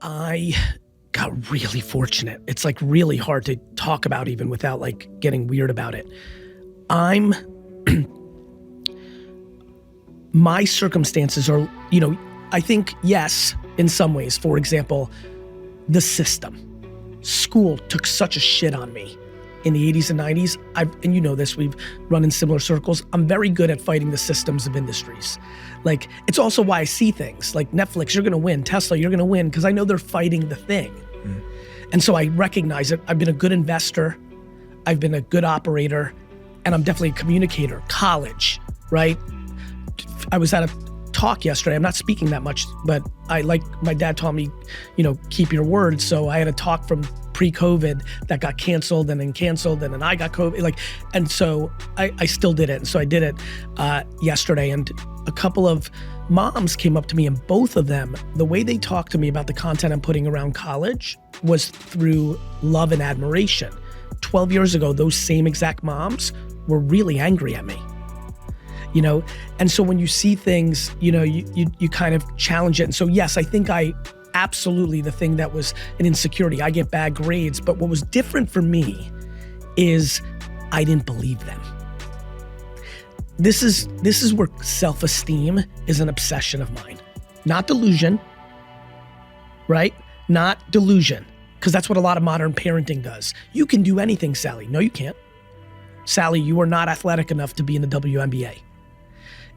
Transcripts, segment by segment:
I got really fortunate. It's like really hard to talk about even without like getting weird about it. My circumstances are, I think, yes, in some ways. For example, the system. School took such a shit on me in the 80s and 90s. And you know this, we've run in similar circles. I'm very good at fighting the systems of industries. Like, it's also why I see things like Netflix, you're gonna win, Tesla, you're gonna win, because I know they're fighting the thing. And so I recognize it. I've been a good investor, I've been a good operator, and I'm definitely a communicator. College, right? I was at a talk yesterday. I'm not speaking that much, but my dad taught me, keep your word. So I had a talk from pre-COVID that got canceled and then I got COVID. And so I still did it. And so I did it yesterday, and a couple of moms came up to me, and both of them, the way they talked to me about the content I'm putting around college was through love and admiration. 12 years ago, those same exact moms were really angry at me. And so when you see things, you kind of challenge it. And so yes, I think absolutely the thing that was an insecurity, I get bad grades, but what was different for me is I didn't believe them. This is where self-esteem is an obsession of mine, not delusion, right? Not delusion, because that's what a lot of modern parenting does. You can do anything, Sally. No, you can't. Sally, you are not athletic enough to be in the WNBA.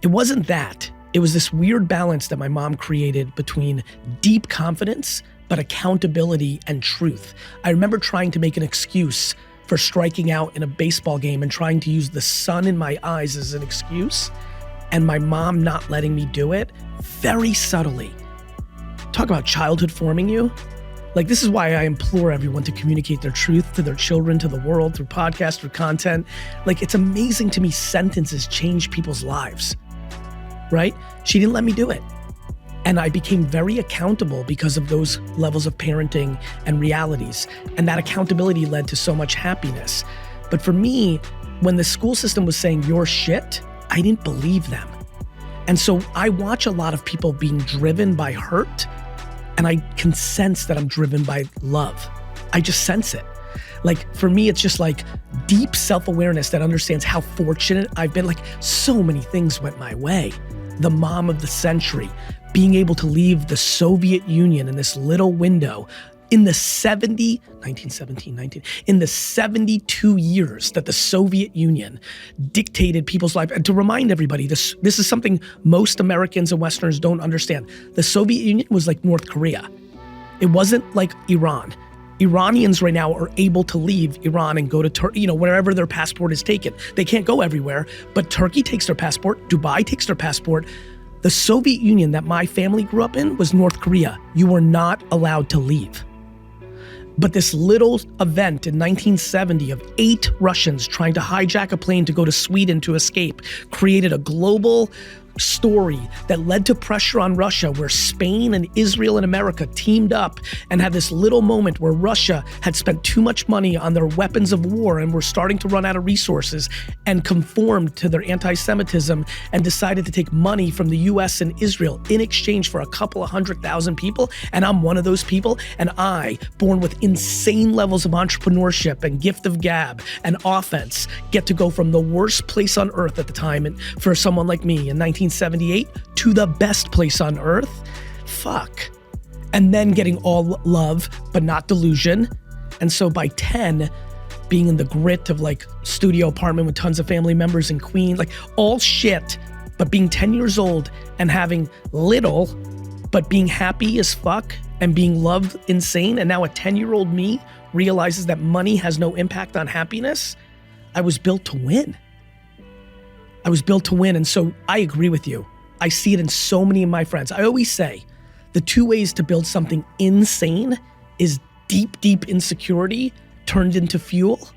It wasn't that. It was this weird balance that my mom created between deep confidence, but accountability and truth. I remember trying to make an excuse for striking out in a baseball game and trying to use the sun in my eyes as an excuse, and my mom not letting me do it very subtly. Talk about childhood forming you. This is why I implore everyone to communicate their truth to their children, to the world, through podcasts, through content. It's amazing to me sentences change people's lives, right? She didn't let me do it. And I became very accountable because of those levels of parenting and realities. And that accountability led to so much happiness. But for me, when the school system was saying you're shit, I didn't believe them. And so I watch a lot of people being driven by hurt, and I can sense that I'm driven by love. I just sense it. For me, it's just deep self-awareness that understands how fortunate I've been. So many things went my way. The mom of the century, being able to leave the Soviet Union in this little window in the 72 years that the Soviet Union dictated people's life. And to remind everybody, this is something most Americans and Westerners don't understand. The Soviet Union was like North Korea. It wasn't like Iran. Iranians right now are able to leave Iran and go to Turkey, wherever their passport is taken. They can't go everywhere, but Turkey takes their passport, Dubai takes their passport. The Soviet Union that my family grew up in was North Korea. You were not allowed to leave. But this little event in 1970 of 8 Russians trying to hijack a plane to go to Sweden to escape created a global story that led to pressure on Russia, where Spain and Israel and America teamed up and had this little moment where Russia had spent too much money on their weapons of war and were starting to run out of resources, and conformed to their anti-Semitism and decided to take money from the US and Israel in exchange for a couple of 100,000 people. And I'm one of those people. And I, born with insane levels of entrepreneurship and gift of gab and offense, get to go from the worst place on earth at the time, and for someone like me in 1978 to the best place on earth. Fuck. And then getting all love, but not delusion. And so by 10, being in the grit of studio apartment with tons of family members in Queens, all shit, but being 10 years old and having little, but being happy as fuck and being loved insane. And now a 10-year-old me realizes that money has no impact on happiness. I was built to win. And so I agree with you. I see it in so many of my friends. I always say the 2 ways to build something insane is deep, deep insecurity turned into fuel,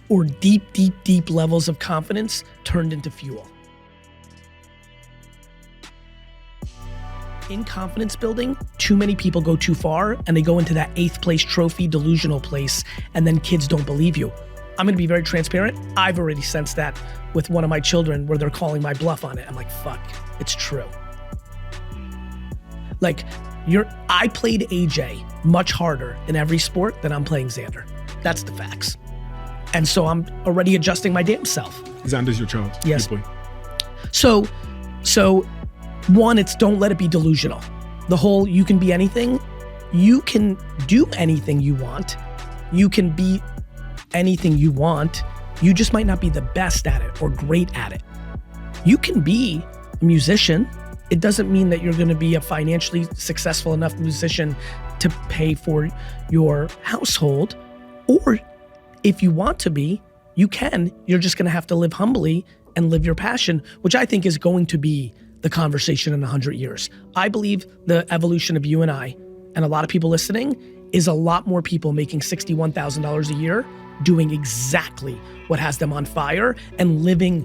or deep, deep, deep levels of confidence turned into fuel. In confidence building, too many people go too far and they go into that 8th place trophy delusional place, and then kids don't believe you. I'm gonna be very transparent. I've already sensed that with one of my children where they're calling my bluff on it. I'm like, fuck, it's true. I played AJ much harder in every sport than I'm playing Xander. That's the facts. And so I'm already adjusting my damn self. Xander's your child. Yes. Good boy. So one, it's don't let it be delusional. The whole you can be anything. You can do anything you want. You can be anything you want. You just might not be the best at it or great at it. You can be a musician. It doesn't mean that you're going to be a financially successful enough musician to pay for your household. Or if you want to be, you can. You're just going to have to live humbly and live your passion, which I think is going to be the conversation in 100 years. I believe the evolution of you and I, and a lot of people listening, is a lot more people making $61,000 a year doing exactly what has them on fire and living,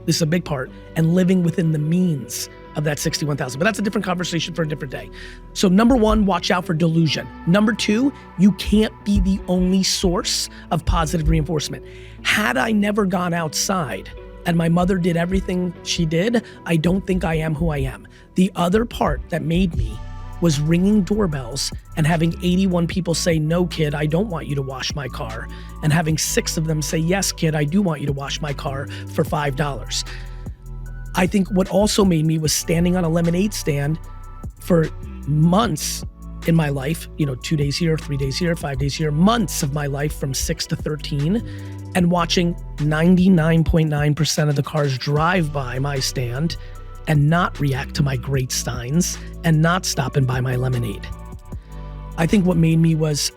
this is a big part, and living within the means of that 61,000. But that's a different conversation for a different day. So number one, watch out for delusion. Number two, you can't be the only source of positive reinforcement. Had I never gone outside and my mother did everything she did, I don't think I am who I am. The other part that made me was ringing doorbells and having 81 people say, no, kid, I don't want you to wash my car. And having 6 of them say, yes, kid, I do want you to wash my car for $5. I think what also made me was standing on a lemonade stand for months in my life, 2 days here, 3 days here, 5 days here, months of my life from 6 to 13, and watching 99.9% of the cars drive by my stand and not react to my great steins and not stop and buy my lemonade. I think what made me was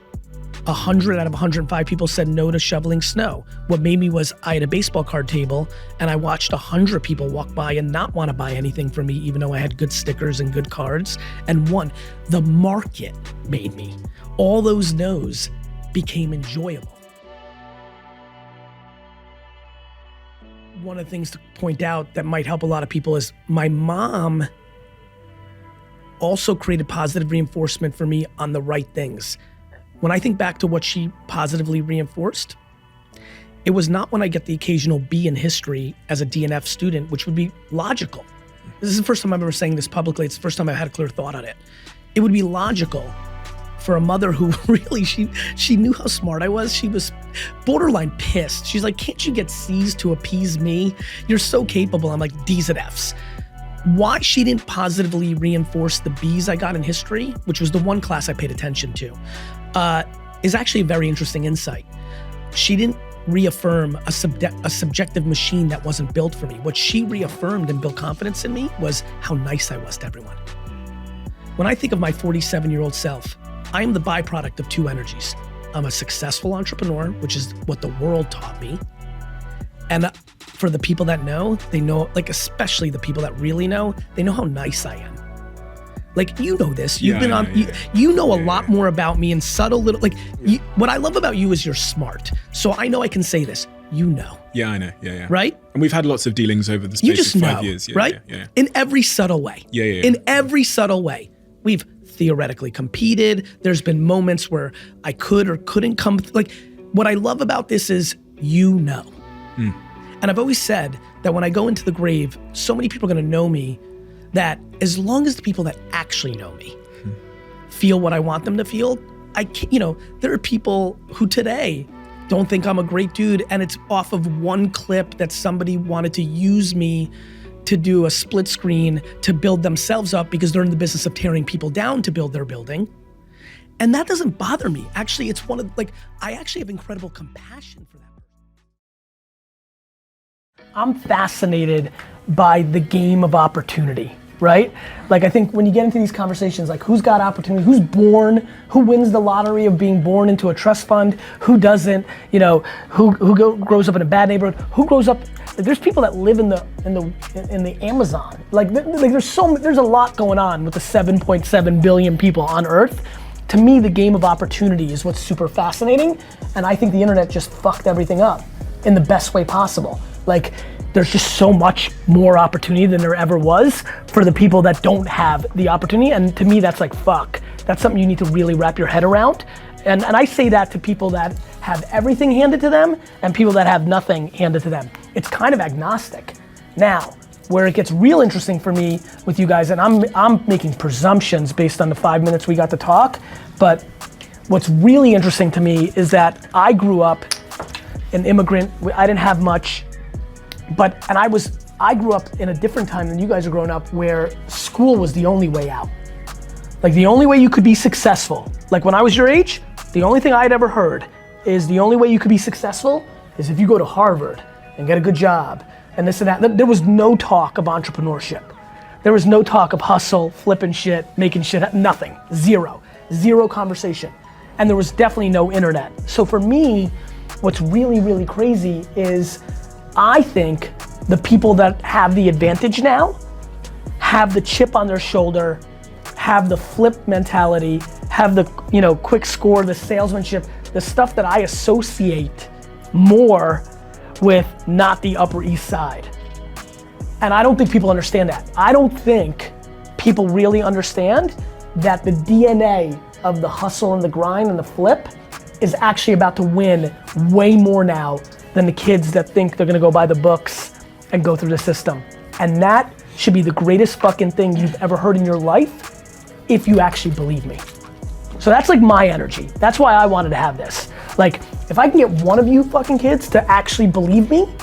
100 out of 105 people said no to shoveling snow. What made me was I had a baseball card table and I watched 100 people walk by and not want to buy anything from me, even though I had good stickers and good cards. And one, the market made me. All those no's became enjoyable. One of the things to point out that might help a lot of people is my mom also created positive reinforcement for me on the right things. When I think back to what she positively reinforced, it was not when I get the occasional B in history as a DNF student, which would be logical. This is the first time I'm ever saying this publicly. It's the first time I've had a clear thought on it. It would be logical for a mother who really, she knew how smart I was. She was borderline pissed. She's like, can't you get C's to appease me? You're so capable. I'm like, D's and F's. Why she didn't positively reinforce the B's I got in history, which was the one class I paid attention to, is actually a very interesting insight. She didn't reaffirm a subjective machine that wasn't built for me. What she reaffirmed and built confidence in me was how nice I was to everyone. When I think of my 47-year-old self, I am the byproduct of two energies. I'm a successful entrepreneur, which is what the world taught me. And for the people that know, they know, like especially the people that really know, they know how nice I am. Like, you know this, you've been on, you know a lot more about me in subtle little, what I love about you is you're smart. So I know I can say this, you know. Yeah, I know, yeah. Right? And we've had lots of dealings over the space of 5 years. Yeah, right? Yeah. In every subtle way. Yeah. In every subtle way. We've theoretically competed. There's been moments where I could or couldn't come, what I love about this is, you know. And I've always said that when I go into the grave, so many people are gonna know me that as long as the people that actually know me feel what I want them to feel, there are people who today don't think I'm a great dude, and it's off of one clip that somebody wanted to use me to do a split screen to build themselves up because they're in the business of tearing people down to build their building. And that doesn't bother me. Actually, it's I actually have incredible compassion for that. I'm fascinated by the game of opportunity, right? I think when you get into these conversations, who's got opportunity, who's born, who wins the lottery of being born into a trust fund, who doesn't, who grows up in a bad neighborhood, who grows up, there's people that live in the Amazon. There's a lot going on with the 7.7 billion people on Earth. To me, the game of opportunity is what's super fascinating, and I think the internet just fucked everything up in the best way possible. There's just so much more opportunity than there ever was for the people that don't have the opportunity. And to me, that's fuck. That's something you need to really wrap your head around. And I say that to people that have everything handed to them and people that have nothing handed to them. It's kind of agnostic. Now, where it gets real interesting for me with you guys, and I'm making presumptions based on the 5 minutes we got to talk, but what's really interesting to me is that I grew up an immigrant. I didn't have much, I grew up in a different time than you guys are growing up, where school was the only way out. Like the only way you could be successful, like when I was your age, the only thing I'd ever heard is the only way you could be successful is if you go to Harvard and get a good job and this and that. There was no talk of entrepreneurship. There was no talk of hustle, flipping shit, making shit, nothing, zero conversation. And there was definitely no internet. So for me, what's really, really crazy is I think the people that have the advantage now have the chip on their shoulder, have the flip mentality, have the quick score, the salesmanship, the stuff that I associate more with not the Upper East Side. And I don't think people understand that. I don't think people really understand that the DNA of the hustle and the grind and the flip is actually about to win way more now than the kids that think they're gonna go buy the books and go through the system. And that should be the greatest fucking thing you've ever heard in your life if you actually believe me. So that's like my energy. That's why I wanted to have this. Like, if I can get one of you fucking kids to actually believe me,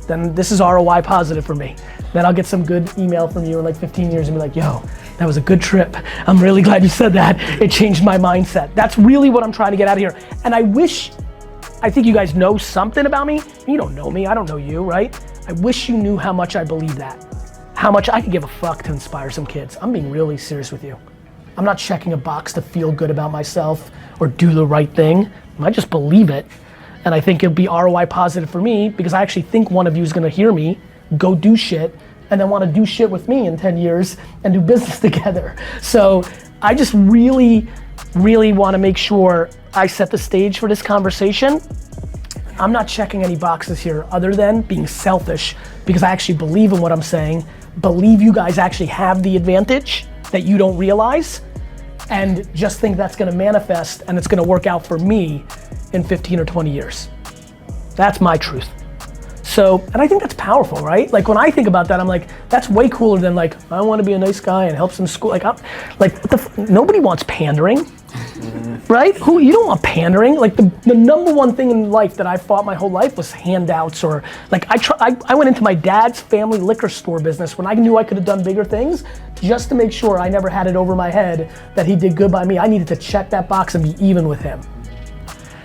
then this is ROI positive for me. Then I'll get some good email from you in like 15 years and be like, yo, that was a good trip. I'm really glad you said that. It changed my mindset. That's really what I'm trying to get out of here. And I think you guys know something about me. You don't know me, I don't know you, right? I wish you knew how much I believe that. How much I could give a fuck to inspire some kids. I'm being really serious with you. I'm not checking a box to feel good about myself or do the right thing. I just believe it. And I think it'll be ROI positive for me because I actually think one of you is gonna hear me, go do shit, and then wanna do shit with me in 10 years and do business together. So I just really, really wanna make sure I set the stage for this conversation. I'm not checking any boxes here other than being selfish because I actually believe in what I'm saying, believe you guys actually have the advantage that you don't realize, and just think that's gonna manifest and it's gonna work out for me in 15 or 20 years. That's my truth. So, and I think that's powerful, right? Like when I think about that, I'm like, that's way cooler than like, I wanna be a nice guy and help some school. Like, nobody wants pandering, right? You don't want pandering. Like the number one thing in life that I fought my whole life was handouts, or like I went into my dad's family liquor store business when I knew I could have done bigger things just to make sure I never had it over my head that he did good by me. I needed to check that box and be even with him.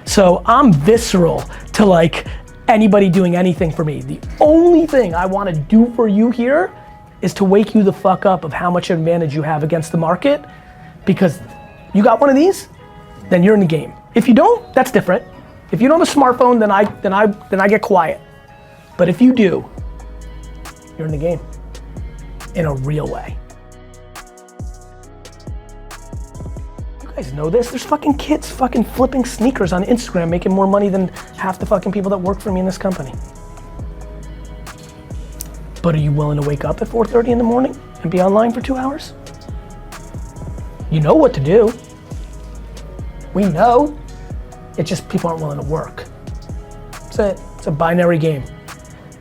So I'm visceral to like anybody doing anything for me. The only thing I wanna do for you here is to wake you the fuck up of how much advantage you have against the market, because you got one of these, then you're in the game. If you don't, that's different. If you don't have a smartphone, then I get quiet. But if you do, you're in the game in a real way. You guys know this, there's fucking kids fucking flipping sneakers on Instagram making more money than half the fucking people that work for me in this company. But are you willing to wake up at 4:30 in the morning and be online for 2 hours? You know what to do. We know. It's just people aren't willing to work. That's it. It's a binary game.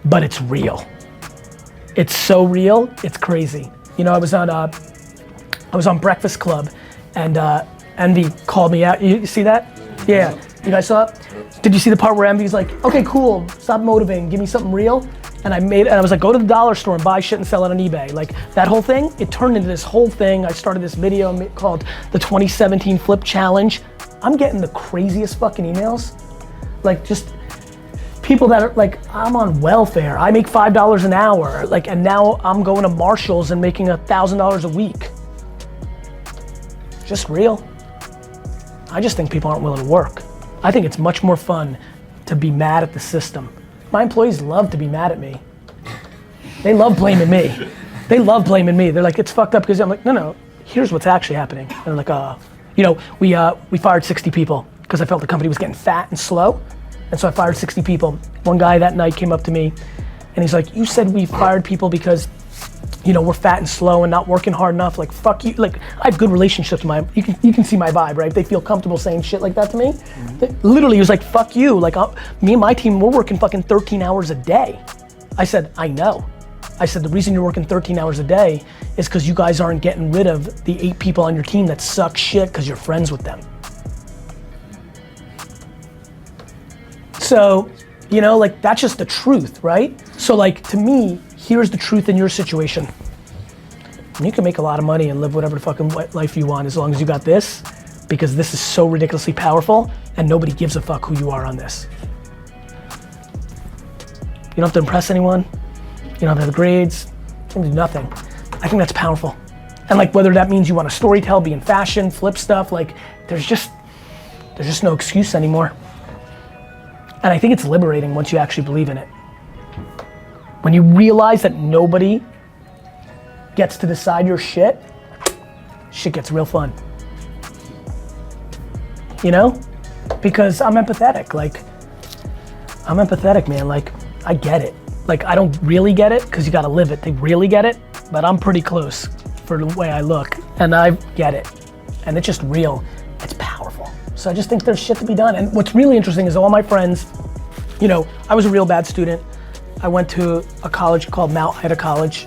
But it's real. It's so real, it's crazy. You know, I was on Breakfast Club and Envy called me out. You see that? Yeah. You guys saw it? Did you see the part where Envy's like, okay, cool, stop motivating, give me something real? And I was like, go to the dollar store and buy shit and sell it on eBay. Like that whole thing, it turned into this whole thing. I started this video called the 2017 Flip Challenge. I'm getting the craziest fucking emails. Like just people that are like, I'm on welfare. I make $5 an hour. Like, and now I'm going to Marshall's and making $1,000 a week. Just real. I just think people aren't willing to work. I think it's much more fun to be mad at the system. My employees love to be mad at me. They love blaming me. They love blaming me. They're like, it's fucked up because I'm like, no, here's what's actually happening. And they're like, you know, we fired 60 people because I felt the company was getting fat and slow. And so I fired 60 people. One guy that night came up to me and he's like, you said we fired people because, you know, we're fat and slow and not working hard enough. Like, fuck you. Like, I have good relationships with you can see my vibe, right? They feel comfortable saying shit like that to me. Literally, he was like, fuck you. Like, me and my team, we're working fucking 13 hours a day. I said, I know. I said, the reason you're working 13 hours a day is because you guys aren't getting rid of the 8 people on your team that suck shit because you're friends with them. So, you know, like that's just the truth, right? So like to me, here's the truth in your situation. You can make a lot of money and live whatever the fucking life you want as long as you got this, because this is so ridiculously powerful and nobody gives a fuck who you are on this. You don't have to impress anyone. You don't have to have grades. You can do nothing. I think that's powerful. And like whether that means you want to storytell, be in fashion, flip stuff, like there's just no excuse anymore. And I think it's liberating once you actually believe in it. When you realize that nobody gets to decide your shit gets real fun. You know? Because I'm empathetic, man, like I get it. Like I don't really get it because you gotta live it. They really get it, but I'm pretty close for the way I look and I get it. And it's just real, it's powerful. So I just think there's shit to be done. And what's really interesting is all my friends, you know, I was a real bad student. I went to a college called Mount Ida College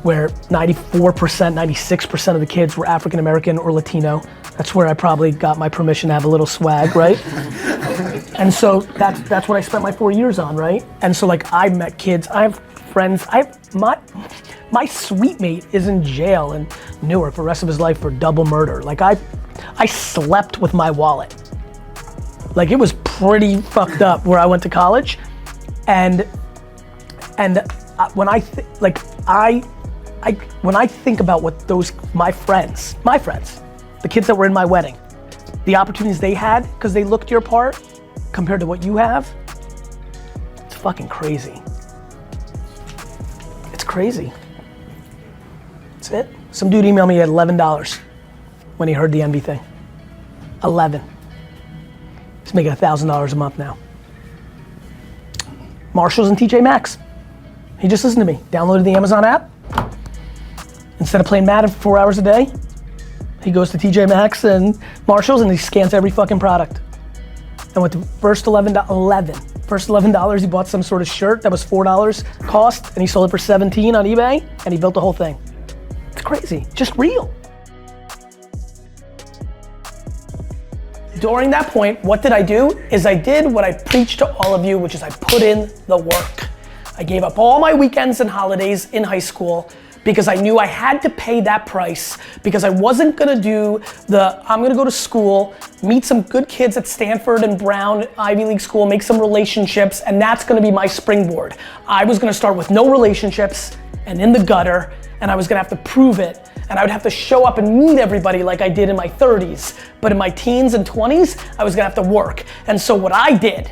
where 94%, 96% of the kids were African American or Latino. That's where I probably got my permission to have a little swag, right? And so that's what I spent my 4 years on, right? And so like I met kids, I have friends, my suite mate is in jail in Newark for the rest of his life for double murder. Like I slept with my wallet. Like it was pretty fucked up where I went to college. And when I think about what my friends, the kids that were in my wedding, the opportunities they had because they looked your part compared to what you have, it's fucking crazy. It's crazy. That's it. Some dude emailed me at $11 when he heard the envy thing. 11. He's making $1,000 a month now. Marshalls and TJ Maxx. He just listened to me, downloaded the Amazon app. Instead of playing Madden for 4 hours a day, he goes to TJ Maxx and Marshalls and he scans every fucking product. And with the first $11 he bought some sort of shirt that was $4 cost and he sold it for $17 on eBay and he built the whole thing. It's crazy, just real. During that point, what did I do? I did what I preach to all of you, which is I put in the work. I gave up all my weekends and holidays in high school because I knew I had to pay that price because I wasn't gonna do I'm gonna go to school, meet some good kids at Stanford and Brown, Ivy League school, make some relationships, and that's gonna be my springboard. I was gonna start with no relationships and in the gutter, and I was gonna have to prove it, and I would have to show up and meet everybody like I did in my 30s. But in my teens and 20s, I was gonna have to work. And so what I did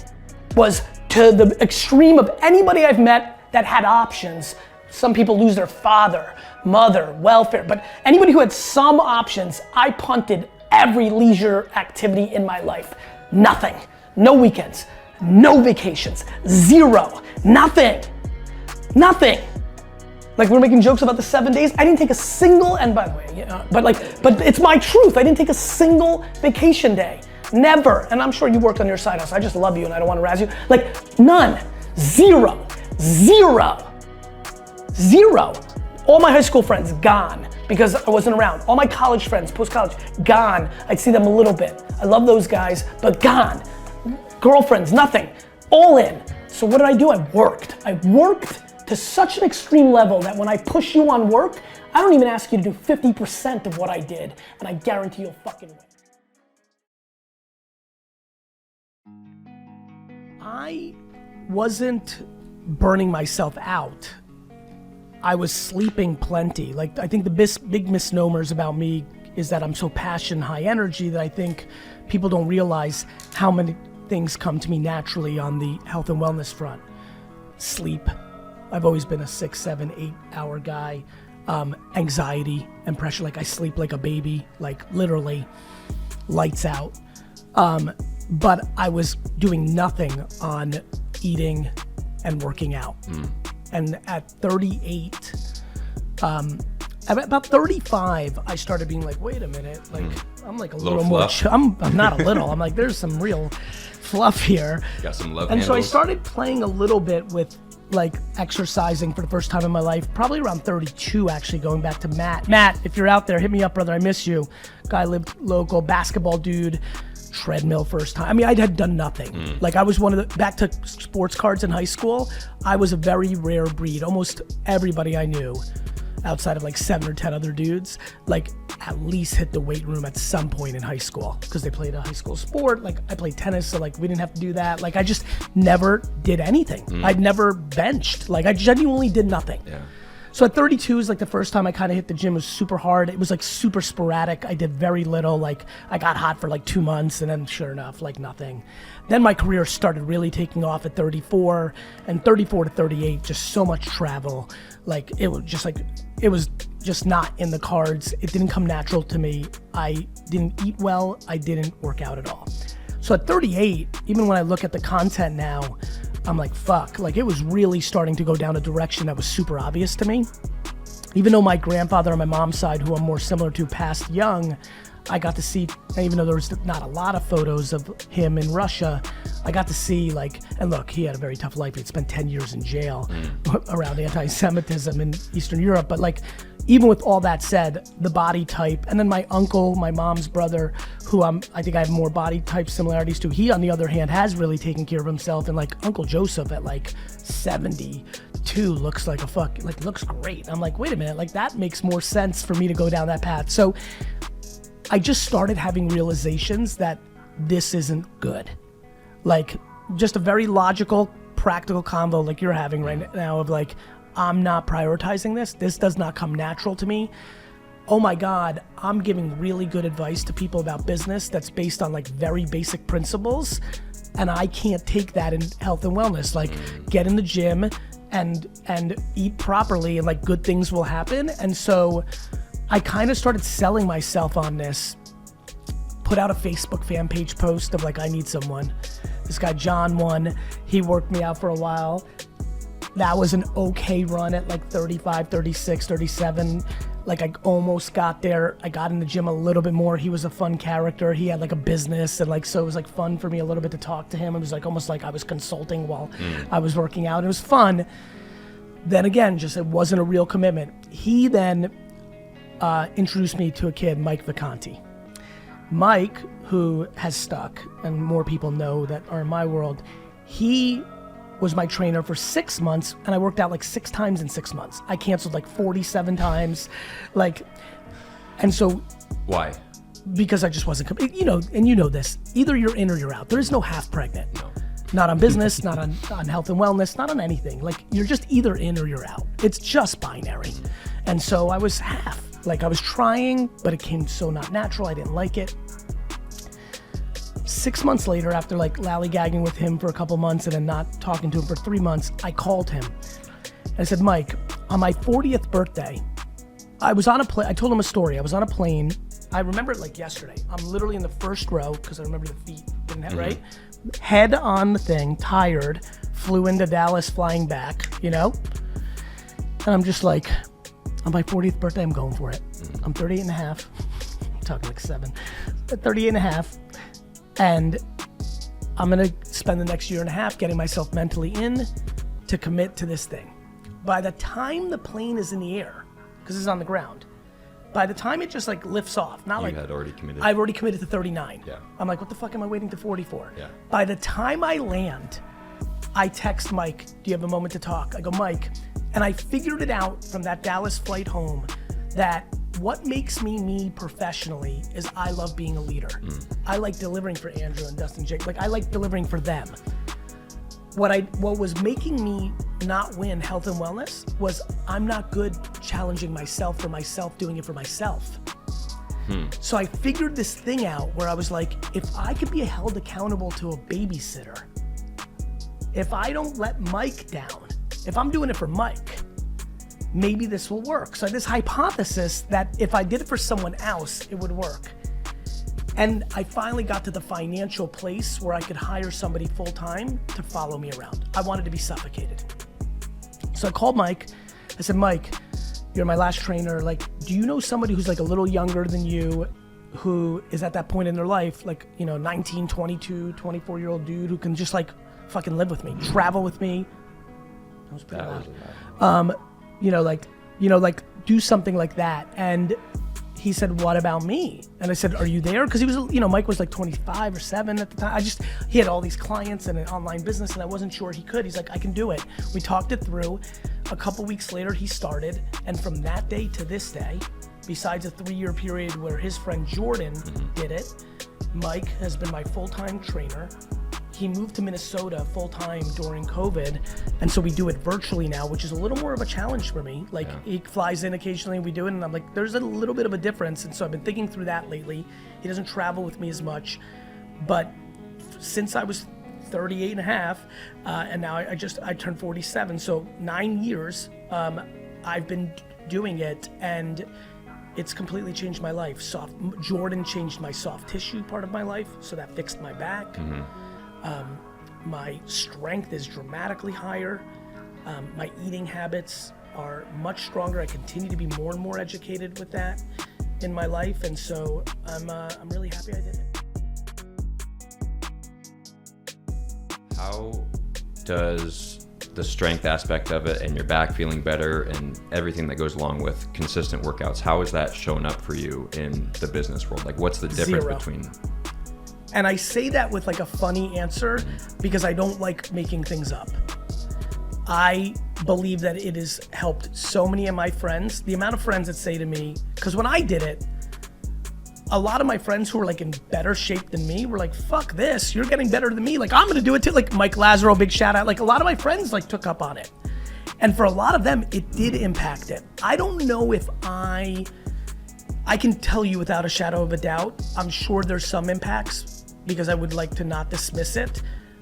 was to the extreme of anybody I've met that had options. Some people lose their father, mother, welfare, but anybody who had some options, I punted every leisure activity in my life. Nothing, no weekends, no vacations, zero, nothing. Like we're making jokes about the 7 days. I didn't take a single, and by the way, you know, but it's my truth. I didn't take a single vacation day, never. And I'm sure you worked on your side hustle. I just love you and I don't want to razz you. Like none, zero. All my high school friends, gone because I wasn't around. All my college friends, post-college, gone. I'd see them a little bit. I love those guys, but gone. Girlfriends, nothing, all in. So what did I do? I worked to such an extreme level that when I push you on work, I don't even ask you to do 50% of what I did, and I guarantee you'll fucking win. I wasn't burning myself out. I was sleeping plenty. Like I think the big misnomers about me is that I'm so passionate, high energy that I think people don't realize how many things come to me naturally on the health and wellness front. Sleep. I've always been a 6, 7, 8 hour guy. Anxiety and pressure, like I sleep like a baby, like literally lights out. But I was doing nothing on eating and working out. And at 38, about 35, I started being like, wait a minute, like I'm like a little more, I'm not a little, I'm like, there's some real fluff here. Got some love And handles. so I started playing a little bit with like exercising for the first time in my life, probably around 32 actually, going back to Matt. Matt, if you're out there, hit me up, brother, I miss you. Guy lived local, basketball dude, treadmill first time. I mean, I had done nothing. Like I was one of the, back to sports cards in high school, I was a very rare breed. Almost everybody I knew, outside of like 7 or 10 other dudes, like at least hit the weight room at some point in high school because they played a high school sport. Like I played tennis, so like we didn't have to do that. Like I just never did anything. I'd never benched. Like I genuinely did nothing. Yeah. So at 32 is like the first time I kind of hit the gym. It was super hard. It was like super sporadic. I did very little. Like I got hot for like 2 months and then sure enough, like nothing. Then my career started really taking off at 34, and 34 to 38, just so much travel. Like it was just not in the cards. It didn't come natural to me. I didn't eat well. I didn't work out at all. So at 38, even when I look at the content now, I'm like, fuck, like it was really starting to go down a direction that was super obvious to me. Even though my grandfather on my mom's side, who I'm more similar to, passed young, I got to see, even though there was not a lot of photos of him in Russia, I got to see like, and look, he had a very tough life. He'd spent 10 years in jail around anti-Semitism in Eastern Europe. But like, even with all that said, the body type, and then my uncle, my mom's brother, who I think I have more body type similarities to, he on the other hand has really taken care of himself. And like Uncle Joseph at like 72 looks like looks great. I'm like, wait a minute, like that makes more sense for me to go down that path. So I just started having realizations that this isn't good. Like just a very logical, practical convo like you're having right now of like, I'm not prioritizing this. This does not come natural to me. Oh my God, I'm giving really good advice to people about business that's based on like very basic principles. And I can't take that in health and wellness. Like get in the gym and eat properly and like good things will happen. And so I kind of started selling myself on this, put out a Facebook fan page post of like, I need someone. This guy, John won, he worked me out for a while. That was an okay run at like 35, 36, 37. Like I almost got there. I got in the gym a little bit more. He was a fun character. He had like a business and like, so it was like fun for me a little bit to talk to him. It was like almost like I was consulting while I was working out. It was fun. Then again, just it wasn't a real commitment. He then introduced me to a kid, Mike Vacanti. Mike, who has stuck, and more people know that are in my world, he was my trainer for 6 months, and I worked out like 6 times in 6 months. I canceled like 47 times, like, and so. Why? Because I just wasn't, you know, and you know this, either you're in or you're out. There is no half pregnant. No. Not on business, not on health and wellness, not on anything. Like you're just either in or you're out. It's just binary. And so I was half. Like I was trying, but it came so not natural. I didn't like it. 6 months later, after like lollygagging with him for a couple months and then not talking to him for 3 months, I called him. And I said, Mike, on my 40th birthday, I was on a plane. I told him a story. I was on a plane. I remember it like yesterday. I'm literally in the first row because I remember the feet, right? Head on the thing, tired, flew into Dallas, flying back, you know? And I'm just like, on my 40th birthday, I'm going for it. I'm 38 and a half. I'm talking like 7. But 38 and a half. And I'm gonna spend the next year and a half getting myself mentally in to commit to this thing. By the time the plane is in the air, because it's on the ground, by the time it just like lifts off, not you like had already committed. I've already committed to 39. Yeah. I'm like, what the fuck am I waiting to 44? Yeah. By the time I land, I text Mike, do you have a moment to talk? I go, Mike, and I figured it out from that Dallas flight home that what makes me professionally is I love being a leader. I like delivering for Andrew and Dustin Jake. Like I like delivering for them. What was making me not win health and wellness was I'm not good challenging myself for myself, doing it for myself. So I figured this thing out where I was like, if I could be held accountable to a babysitter, if I don't let Mike down, if I'm doing it for Mike, maybe this will work. So this hypothesis that if I did it for someone else, it would work. And I finally got to the financial place where I could hire somebody full time to follow me around. I wanted to be suffocated. So I called Mike. I said, Mike, you're my last trainer. Like, do you know somebody who's like a little younger than you, who is at that point in their life, like, you know, 19, 22, 24-year-old dude who can just like fucking live with me, travel with me, That was pretty loud. Like do something like that. And he said, what about me? And I said, are you there? Because he was, Mike was like 25 or 7 at the time. He had all these clients and an online business, and I wasn't sure he could. He's like, I can do it. We talked it through. A couple weeks later, he started. And from that day to this day, besides a 3-year period where his friend Jordan did it, Mike has been my full-time trainer. He moved to Minnesota full-time during COVID, and so we do it virtually now, which is a little more of a challenge for me. He flies in occasionally, we do it, and I'm like, there's a little bit of a difference, and so I've been thinking through that lately. He doesn't travel with me as much, but since I was 38 and a half, and now I turned 47, so 9 years, I've been doing it, and it's completely changed my life. Jordan changed my soft tissue part of my life, so that fixed my back. My strength is dramatically higher. My eating habits are much stronger. I continue to be more and more educated with that in my life, and so I'm really happy I did it. How does the strength aspect of it and your back feeling better and everything that goes along with consistent workouts, how has that shown up for you in the business world? Like, what's the difference between? And I say that with like a funny answer because I don't like making things up. I believe that it has helped so many of my friends. The amount of friends that say to me, because when I did it, a lot of my friends who were like in better shape than me were like, fuck this, you're getting better than me. Like, I'm gonna do it too. Like Mike Lazaro, big shout out. Like a lot of my friends like took up on it. And for a lot of them, it did impact it. I don't know if I can tell you without a shadow of a doubt, I'm sure there's some impacts because I would like to not dismiss it,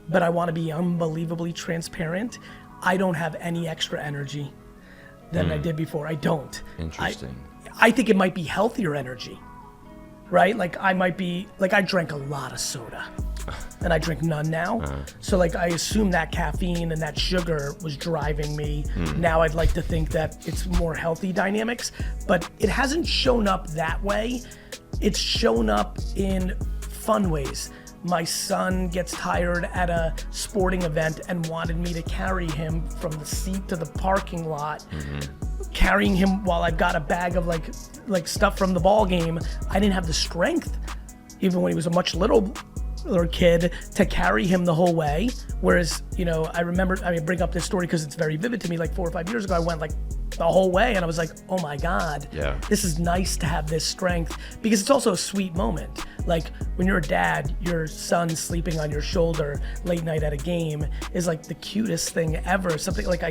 but I wanna be unbelievably transparent. I don't have any extra energy than I did before. I don't. Interesting. I think it might be healthier energy, right? Like I drank a lot of soda and I drink none now. So like I assume that caffeine and that sugar was driving me. Now I'd like to think that it's more healthy dynamics, but it hasn't shown up that way. It's shown up in fun ways. My son gets tired at a sporting event and wanted me to carry him from the seat to the parking lot, carrying him while I've got a bag of like stuff from the ball game. I didn't have the strength, even when he was a much littler kid, to carry him the whole way. Whereas, I bring up this story because it's very vivid to me. Like 4 or 5 years ago, I went like the whole way and I was like, oh my God, this is nice to have this strength, because it's also a sweet moment. Like when you're a dad, your son sleeping on your shoulder late night at a game is like the cutest thing ever. Something like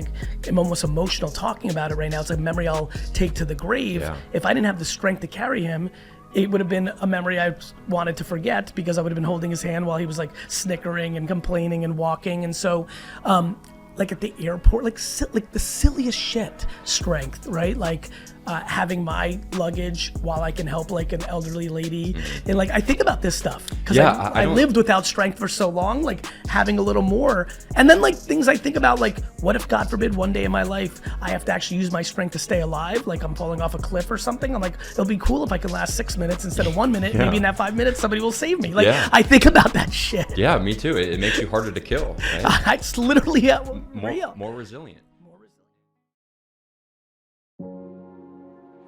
I'm almost emotional talking about it right now. It's a memory I'll take to the grave. If I didn't have the strength to carry him, it would have been a memory I wanted to forget, because I would have been holding his hand while he was like snickering and complaining and walking. And so, like at the airport, like the silliest shit strength, right? Like having my luggage while I can help like an elderly lady. And like, I think about this stuff because I lived without strength for so long, like having a little more. And then like things I think about, like what if God forbid one day in my life, I have to actually use my strength to stay alive? Like I'm falling off a cliff or something. I'm like, it'll be cool if I can last 6 minutes instead of 1 minute. Maybe in that 5 minutes, somebody will save me. Like I think about that shit. Yeah, me too. It makes you harder to kill. Right? It's literally real. More resilient.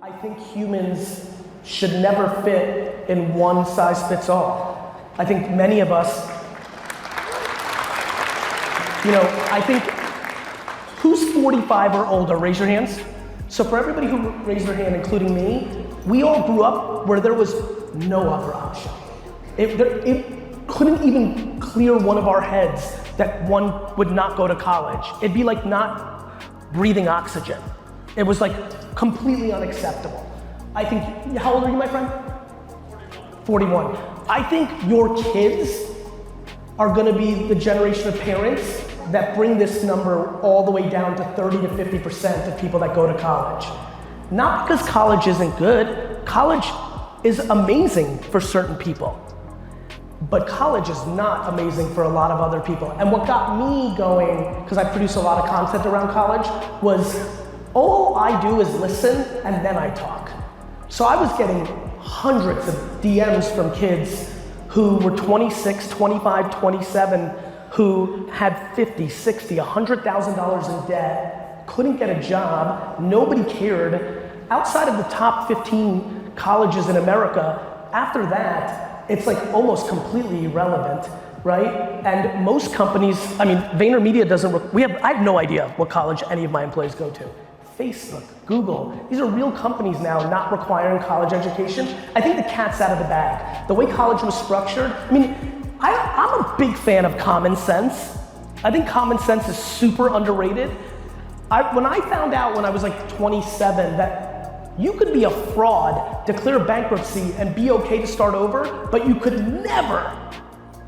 I think humans should never fit in one size fits all. I think many of us, I think, who's 45 or older? Raise your hands. So for everybody who raised their hand, including me, we all grew up where there was no other option. It couldn't even clear one of our heads that one would not go to college. It'd be like not breathing oxygen. It was like completely unacceptable. I think, how old are you, my friend? 41. I think your kids are gonna be the generation of parents that bring this number all the way down to 30 to 50% of people that go to college. Not because college isn't good. College is amazing for certain people. But college is not amazing for a lot of other people. And what got me going, because I produce a lot of content around college, was all I do is listen and then I talk. So I was getting hundreds of DMs from kids who were 26, 25, 27, who had 50, 60, $100,000 in debt, couldn't get a job, nobody cared. Outside of the top 15 colleges in America, after that, it's like almost completely irrelevant, right? And most companies, I mean, VaynerMedia doesn't, I have no idea what college any of my employees go to. Facebook, Google, these are real companies now not requiring college education. I think the cat's out of the bag. The way college was structured, I mean, I'm a big fan of common sense. I think common sense is super underrated. When I found out when I was like 27 that you could be a fraud, declare bankruptcy, and be okay to start over, but you could never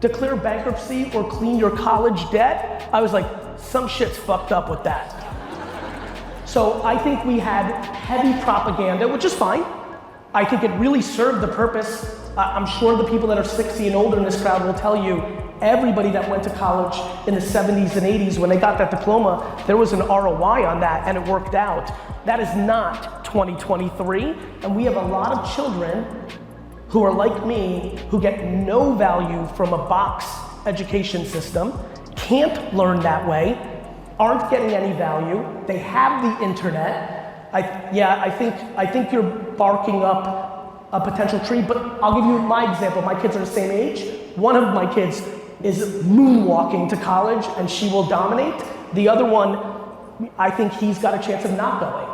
declare bankruptcy or clean your college debt, I was like, some shit's fucked up with that. So I think we had heavy propaganda, which is fine. I think it really served the purpose. I'm sure the people that are 60 and older in this crowd will tell you, everybody that went to college in the 70s and 80s, when they got that diploma, there was an ROI on that and it worked out. That is not 2023, and we have a lot of children who are like me, who get no value from a box education system, can't learn that way, aren't getting any value, they have the internet. I think you're barking up a potential tree, but I'll give you my example. My kids are the same age. One of my kids is moonwalking to college and she will dominate. The other one, I think he's got a chance of not going.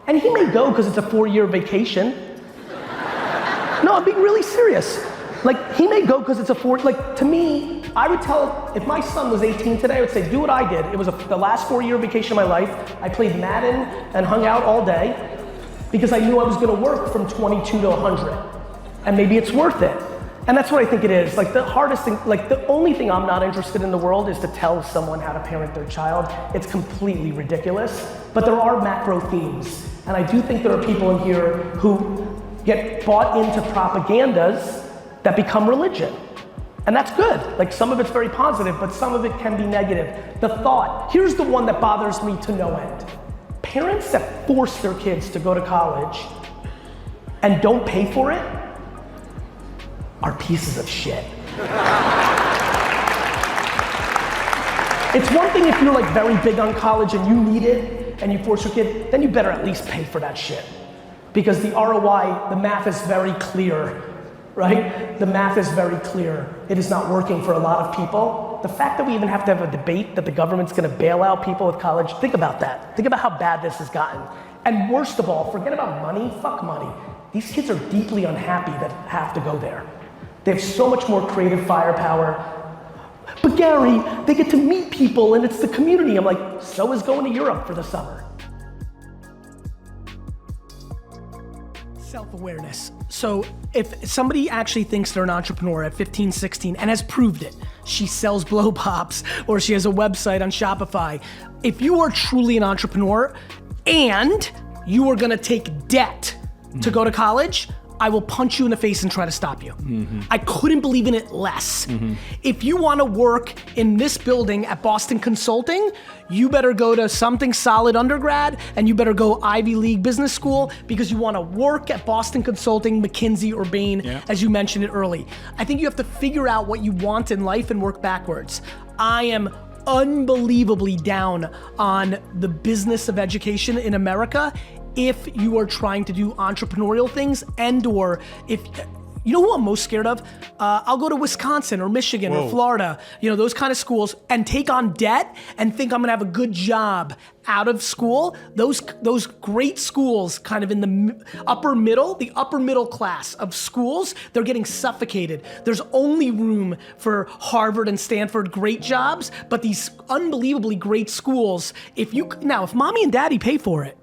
And he may go because it's a 4-year vacation. No, I'm being really serious. Like, he may go because it's to me, I would tell, if my son was 18 today, I would say, do what I did. It was the last 4-year vacation of my life. I played Madden and hung out all day because I knew I was gonna work from 22 to 100. And maybe it's worth it. And that's what I think it is. Like, the hardest thing, like, the only thing I'm not interested in the world is to tell someone how to parent their child. It's completely ridiculous. But there are macro themes. And I do think there are people in here who get bought into propagandas that become religion. And that's good. Like, some of it's very positive, but some of it can be negative. The thought, here's the one that bothers me to no end. Parents that force their kids to go to college and don't pay for it are pieces of shit. It's one thing if you're like very big on college and you need it and you force your kid, then you better at least pay for that shit. Because the ROI, the math is very clear, right? The math is very clear. It is not working for a lot of people. The fact that we even have to have a debate that the government's gonna bail out people with college, think about that. Think about how bad this has gotten. And worst of all, forget about money, fuck money. These kids are deeply unhappy that have to go there. They have so much more creative firepower. But Gary, they get to meet people and it's the community. I'm like, so is going to Europe for the summer. Self-awareness. So if somebody actually thinks they're an entrepreneur at 15, 16 and has proved it, she sells blow pops or she has a website on Shopify. If you are truly an entrepreneur and you are gonna take debt to go to college, I will punch you in the face and try to stop you. I couldn't believe in it less. If you wanna work in this building at Boston Consulting, you better go to something solid undergrad and you better go Ivy League business school because you wanna work at Boston Consulting, McKinsey, or Bain, as you mentioned it early. I think you have to figure out what you want in life and work backwards. I am unbelievably down on the business of education in America if you are trying to do entrepreneurial things and/or if, you know who I'm most scared of? I'll go to Wisconsin or Michigan or Florida, you know, those kind of schools, and take on debt and think I'm gonna have a good job out of school. Those great schools kind of in the upper middle class of schools, they're getting suffocated. There's only room for Harvard and Stanford great jobs, but these unbelievably great schools, if mommy and daddy pay for it,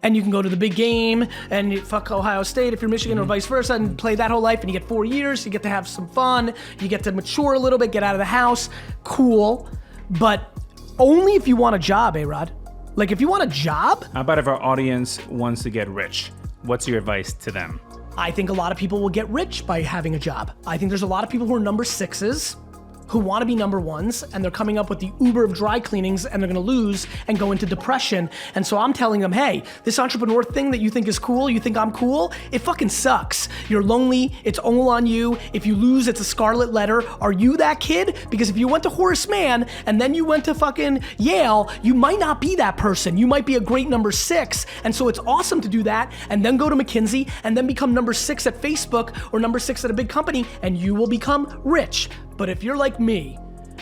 and you can go to the big game and you fuck Ohio State if you're Michigan or vice versa and play that whole life and you get 4 years, you get to have some fun, you get to mature a little bit, get out of the house, cool, but only if you want a job, A-Rod. Like if you want a job. How about if our audience wants to get rich? What's your advice to them? I think a lot of people will get rich by having a job. I think there's a lot of people who are number 6s who want to be number ones, and they're coming up with the Uber of dry cleanings, and they're gonna lose and go into depression. And so I'm telling them, hey, this entrepreneur thing that you think is cool, you think I'm cool, it fucking sucks. You're lonely, it's all on you. If you lose, it's a scarlet letter. Are you that kid? Because if you went to Horace Mann and then you went to fucking Yale, you might not be that person. You might be a great number 6. And so it's awesome to do that and then go to McKinsey and then become number 6 at Facebook or number 6 at a big company, and you will become rich. But if you're like me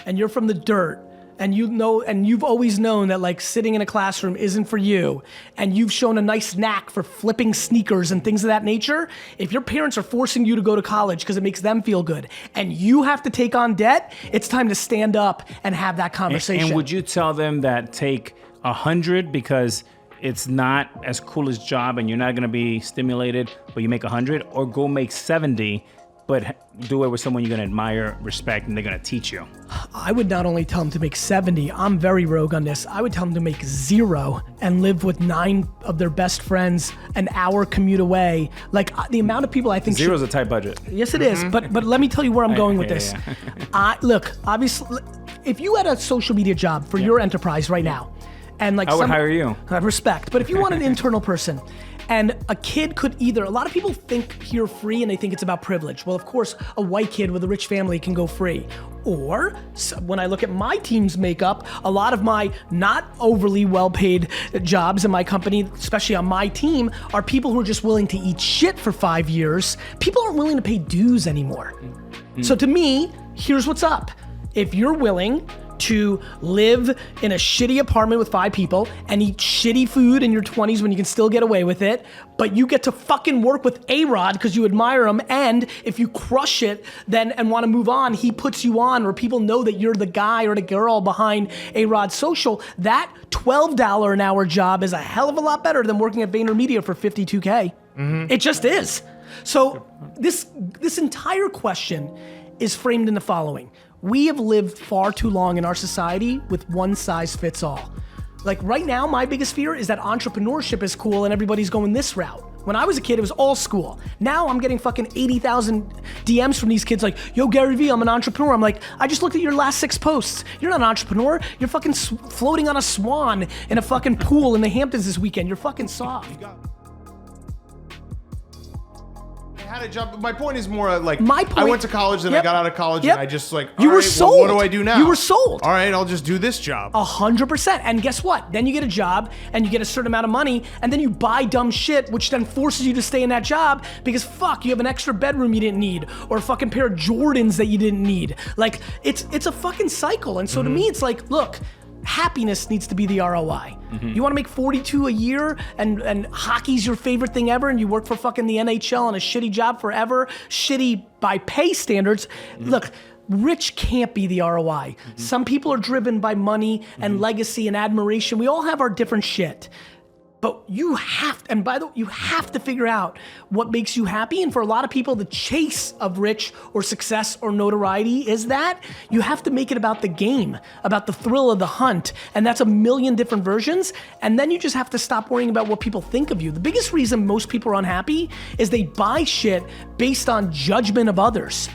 and you're from the dirt, and you know, and you've always known that like sitting in a classroom isn't for you, and you've shown a nice knack for flipping sneakers and things of that nature, if your parents are forcing you to go to college because it makes them feel good, and you have to take on debt, it's time to stand up and have that conversation. And would you tell them that take 100 because it's not as cool as job and you're not gonna be stimulated, but you make 100, or go make 70, but do it with someone you're gonna admire, respect, and they're gonna teach you? I would not only tell them to make 70, I'm very rogue on this. I would tell them to make 0 and live with 9 of their best friends an hour commute away. Like the amount of people I think 0 is a tight budget. Yes, it is. But let me tell you where I'm going with this. Look, obviously, if you had a social media job for your enterprise right now, and like I would hire you. I respect. But if you want an internal person, and a kid could either, a lot of people think here free and they think it's about privilege. Well, of course, a white kid with a rich family can go free. Or when I look at my team's makeup, a lot of my not overly well-paid jobs in my company, especially on my team, are people who are just willing to eat shit for 5 years. People aren't willing to pay dues anymore. So to me, here's what's up. If you're willing to live in a shitty apartment with 5 people and eat shitty food in your 20s when you can still get away with it, but you get to fucking work with A-Rod because you admire him, and if you crush it then and want to move on, he puts you on, or people know that you're the guy or the girl behind A-Rod Social, that $12 an hour job is a hell of a lot better than working at VaynerMedia for $52K. It just is. So this entire question is framed in the following. We have lived far too long in our society with one size fits all. Like right now, my biggest fear is that entrepreneurship is cool and everybody's going this route. When I was a kid, it was all school. Now I'm getting fucking 80,000 DMs from these kids like, yo, Garyvee, I'm an entrepreneur. I'm like, I just looked at your last 6 posts. You're not an entrepreneur. You're fucking floating on a swan in a fucking pool in the Hamptons this weekend. You're fucking soft. Had a job. My point is more like my point, I went to college and I got out of college and I just like, you were sold. What do I do now? You were sold. All right, I'll just do this job. 100%. And guess what? Then you get a job and you get a certain amount of money and then you buy dumb shit, which then forces you to stay in that job because fuck, you have an extra bedroom you didn't need or a fucking pair of Jordans that you didn't need. Like it's a fucking cycle. And so to me, it's like, look, happiness needs to be the ROI. You wanna make 42 a year and hockey's your favorite thing ever and you work for fucking the NHL on a shitty job forever, shitty by pay standards. Look, rich can't be the ROI. Some people are driven by money and legacy and admiration. We all have our different shit. But you have to, and by the way, you have to figure out what makes you happy. And for a lot of people, the chase of rich or success or notoriety is that you have to make it about the game, about the thrill of the hunt. And that's a million different versions. And then you just have to stop worrying about what people think of you. The biggest reason most people are unhappy is they buy shit based on judgment of others.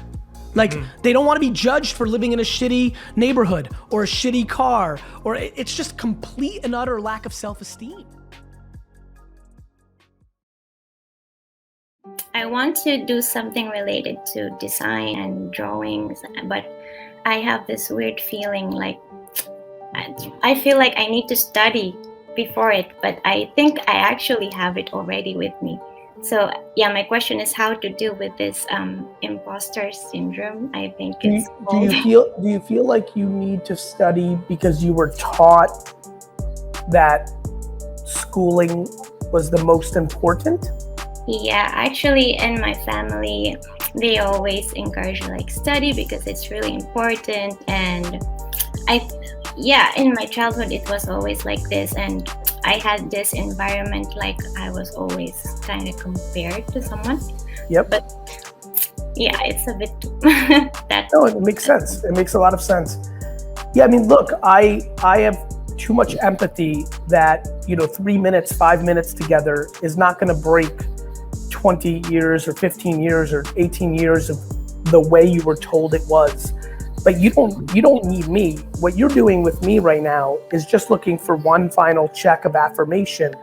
Like they don't want to be judged for living in a shitty neighborhood or a shitty car, or it's just complete and utter lack of self-esteem. I want to do something related to design and drawings, but I have this weird feeling like I feel like I need to study before it, but I think I actually have it already with me. So yeah, my question is how to deal with this imposter syndrome, I think it's called. Do you feel like you need to study because you were taught that schooling was the most important? Yeah, actually in my family, they always encourage like study because it's really important. And in my childhood, it was always like this. And I had this environment, like I was always kind of compared to someone. Yep. But yeah, it's a bit No, it makes sense. It makes a lot of sense. Yeah, I mean, look, I have too much empathy that, 3 minutes, 5 minutes together is not going to break 20 years or 15 years or 18 years of the way you were told it was. But you don't need me. What you're doing with me right now is just looking for one final check of affirmation,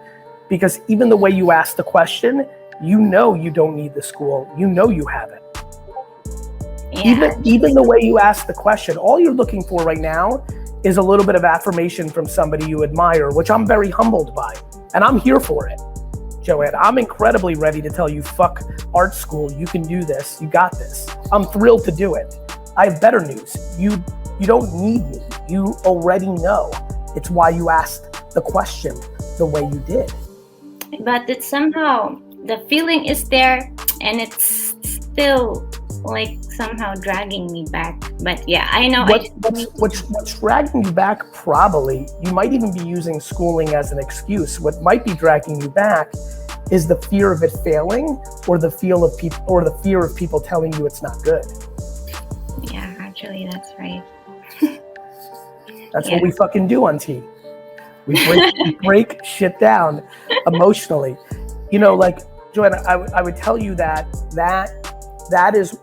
because even the way you ask the question, you know you don't need the school. You know you have it. Yeah. Even the way you ask the question, all you're looking for right now is a little bit of affirmation from somebody you admire, which I'm very humbled by. And I'm here for it, Joanne. I'm incredibly ready to tell you, fuck art school. You can do this. You got this. I'm thrilled to do it. I have better news. You don't need me. You already know. It's why you asked the question the way you did. But it's somehow, the feeling is there and it's still like somehow dragging me back. But yeah, I know. What's dragging you back? Probably, you might even be using schooling as an excuse. What might be dragging you back is the fear of it failing, or the fear of people telling you it's not good. Yeah, actually, that's right. That's what we fucking do on T. We break shit down emotionally. You know, like, Joanna, I would tell you that is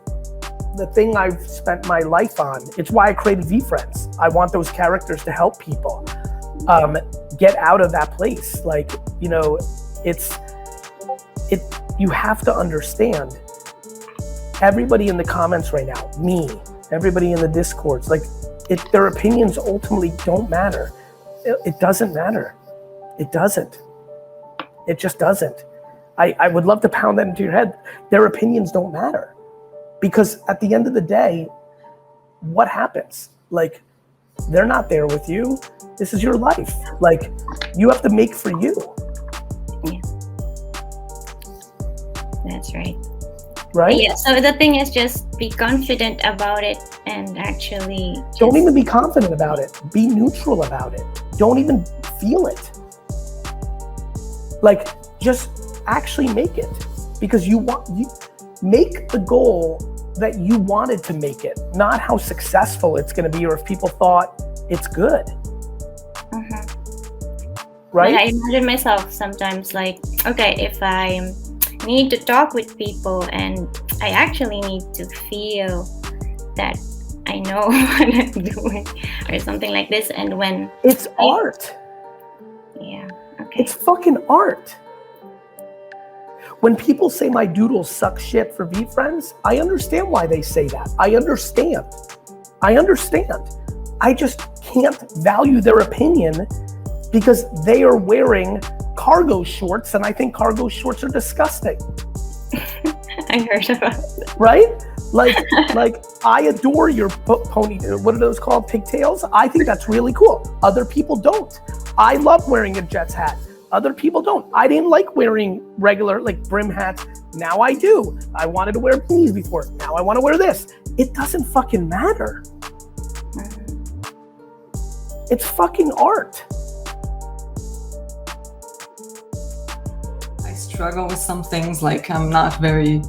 the thing I've spent my life on. It's why I created VFriends. I want those characters to help people get out of that place. Like, you know, you have to understand, everybody in the comments right now, me, everybody in the Discords, like, their opinions ultimately don't matter. It doesn't matter. It doesn't. It just doesn't. I would love to pound that into your head. Their opinions don't matter. Because at the end of the day, what happens? Like, they're not there with you. This is your life. Like, you have to make for you. Yeah. That's right. Right? Yeah, so the thing is, just be confident about it and actually... Don't even be confident about it. Be neutral about it. Don't even feel it. Like, just actually make it. Because you make the goal that you wanted to make it, not how successful it's going to be or if people thought it's good. Right? But I imagine myself sometimes like, okay, if I need to talk with people and I actually need to feel that I know what I'm doing or something like this, and when it's art. Yeah. Okay. It's fucking art. When people say my doodles suck shit for VFriends, I understand why they say that. I understand. I just can't value their opinion because they are wearing cargo shorts, and I think cargo shorts are disgusting. I heard about that. Right? Like I adore your pony, what are those called? Pigtails? I think that's really cool. Other people don't. I love wearing a Jets hat. Other people don't. I didn't like wearing regular like brim hats. Now I do. I wanted to wear beanies before. Now I want to wear this. It doesn't fucking matter. It's fucking art. I struggle with some things, like I'm not very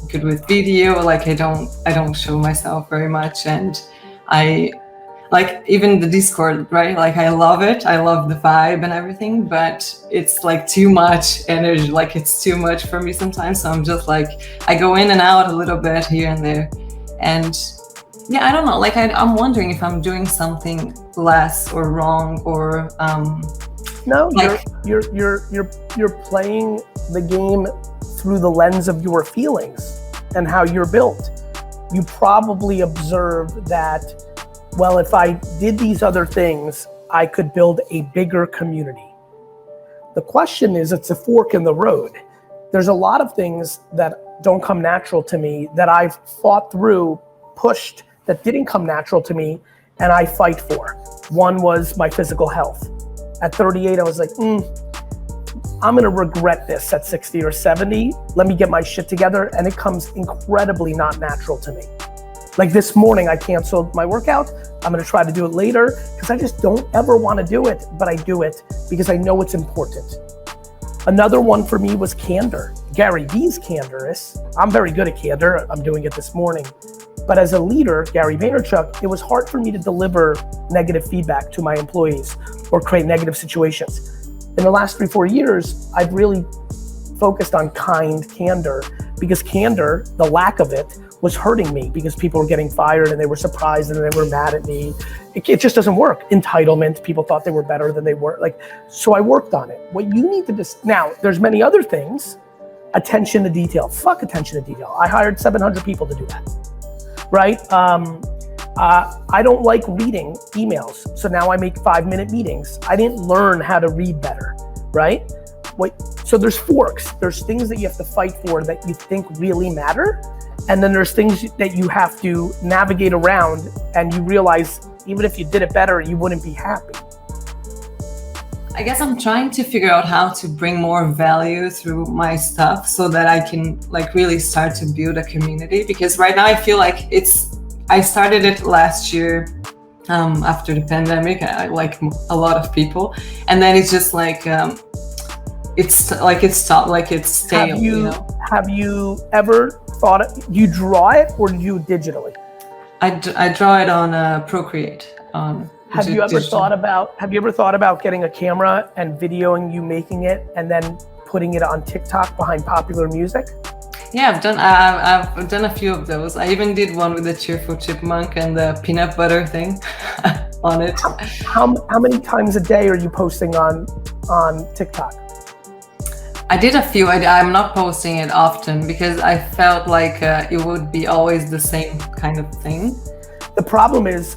good with video. Like I don't show myself very much, and I like even the Discord, right? Like I love it. I love the vibe and everything, but it's like too much energy. Like it's too much for me sometimes. So I'm just like, I go in and out a little bit here and there. And yeah, I don't know. Like I'm wondering if I'm doing something less or wrong or no, like, you're playing the game through the lens of your feelings and how you're built. You probably observed that, well, if I did these other things, I could build a bigger community. The question is, it's a fork in the road. There's a lot of things that don't come natural to me that I've fought through, pushed, that didn't come natural to me, and I fight for. One was my physical health. At 38, I was like, I'm gonna regret this at 60 or 70. Let me get my shit together, and it comes incredibly not natural to me. Like this morning, I canceled my workout. I'm gonna try to do it later because I just don't ever wanna do it, but I do it because I know it's important. Another one for me was candor. Garyvee's candorous. I'm very good at candor. I'm doing it this morning. But as a leader, Gary Vaynerchuk, it was hard for me to deliver negative feedback to my employees or create negative situations. In the last 3-4 years, I've really focused on kind candor, because candor, the lack of it, was hurting me because people were getting fired and they were surprised and they were mad at me. It just doesn't work. Entitlement, people thought they were better than they were. Like, so I worked on it. What you need to now, there's many other things. Attention to detail. Fuck attention to detail. I hired 700 people to do that, right? I don't like reading emails, so now I make 5-minute meetings. I didn't learn how to read better, right? So there's forks. There's things that you have to fight for that you think really matter, and then there's things that you have to navigate around, and you realize even if you did it better, you wouldn't be happy. I guess I'm trying to figure out how to bring more value through my stuff so that I can like really start to build a community, because right now I feel like I started it last year after the pandemic, like a lot of people, and then it's just like it's stale. Have you ever thought do you draw it or do you digitally? I draw it on Procreate. Have you ever thought about getting a camera and videoing you making it and then putting it on TikTok behind popular music? Yeah, I've done a few of those. I even did one with the cheerful chipmunk and the peanut butter thing on it. How many times a day are you posting on TikTok? I did a few. I'm not posting it often because I felt like it would be always the same kind of thing. The problem is,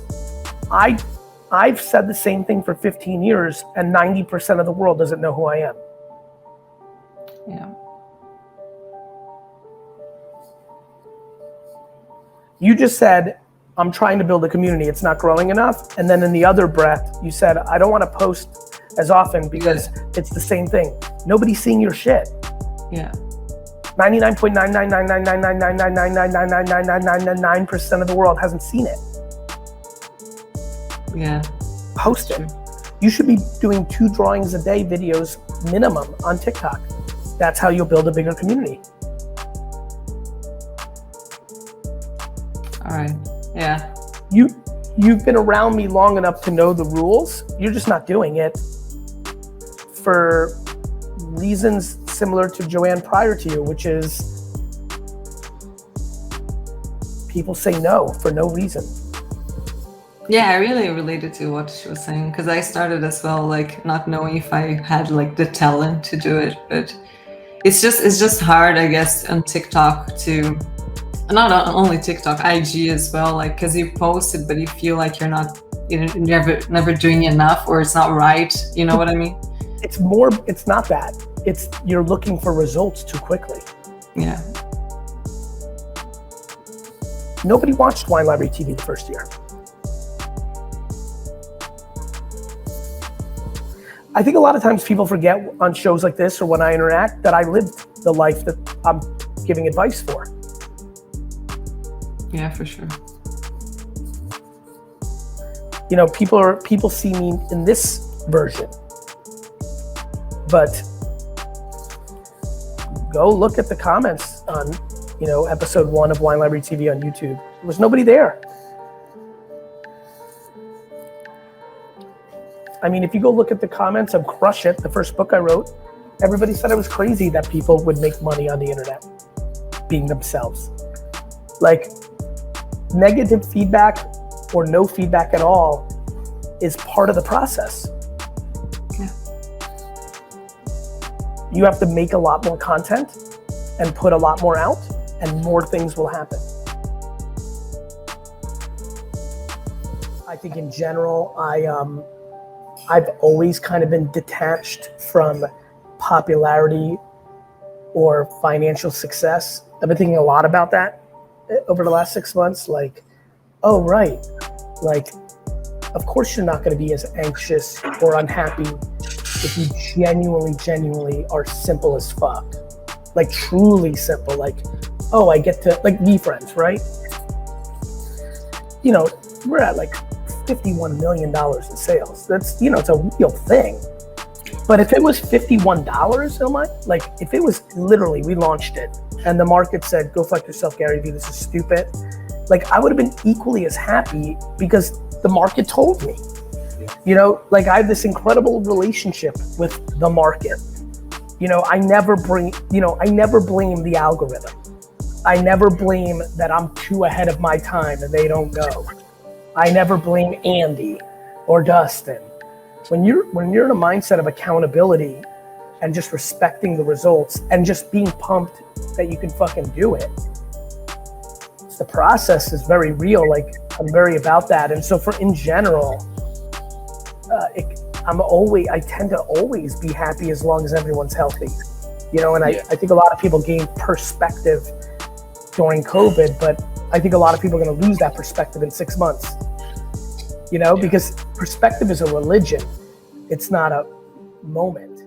I've said the same thing for 15 years and 90% of the world doesn't know who I am. Yeah. You just said, I'm trying to build a community, it's not growing enough. And then in the other breath, you said, I don't want to post as often because it's the same thing. Nobody's seeing your shit. Yeah. 99.9999999999999% of the world hasn't seen it. Yeah. Post it. You should be doing 2 drawings a day videos minimum on TikTok. That's how you'll build a bigger community. All right. Yeah. You've been around me long enough to know the rules. You're just not doing it for reasons similar to Joanne prior to you, which is people say no for no reason. Yeah, I really related to what she was saying because I started as well, like not knowing if I had like the talent to do it, but it's just hard, I guess, on TikTok to, not only TikTok, IG as well, like because you post it, but you feel like you're never doing enough or it's not right. You know what I mean? It's not that. It's you're looking for results too quickly. Yeah. Nobody watched Wine Library TV the first year. I think a lot of times people forget on shows like this or when I interact that I lived the life that I'm giving advice for. Yeah, for sure. You know, people see me in this version, but go look at the comments on, episode 1 of Wine Library TV on YouTube. There was nobody there. I mean, if you go look at the comments of Crush It, the first book I wrote, everybody said I was crazy that people would make money on the internet being themselves. Like, negative feedback or no feedback at all is part of the process. Yeah. You have to make a lot more content and put a lot more out, and more things will happen. I think in general, I've always kind of been detached from popularity or financial success. I've been thinking a lot about that over the last 6 months. Like, oh, right. Like, of course you're not going to be as anxious or unhappy if you genuinely are simple as fuck. Like, truly simple. Like, oh, I get to, like, VeeFriends, right? We're at like $51 million in sales. That's, it's a real thing. But if it was $51, like if it was literally, we launched it and the market said, go fuck yourself, Garyvee, this is stupid. Like I would have been equally as happy because the market told me, like I have this incredible relationship with the market. I never blame the algorithm. I never blame that I'm too ahead of my time and they don't go. I never blame Andy or Dustin. When you're in a mindset of accountability and just respecting the results and just being pumped that you can fucking do it, the process is very real. Like, I'm very about that. And so in general, I tend to always be happy as long as everyone's healthy, you know, and I think a lot of people gain perspective during COVID, but I think a lot of people are going to lose that perspective in 6 months, you know, because perspective is a religion. It's not a moment.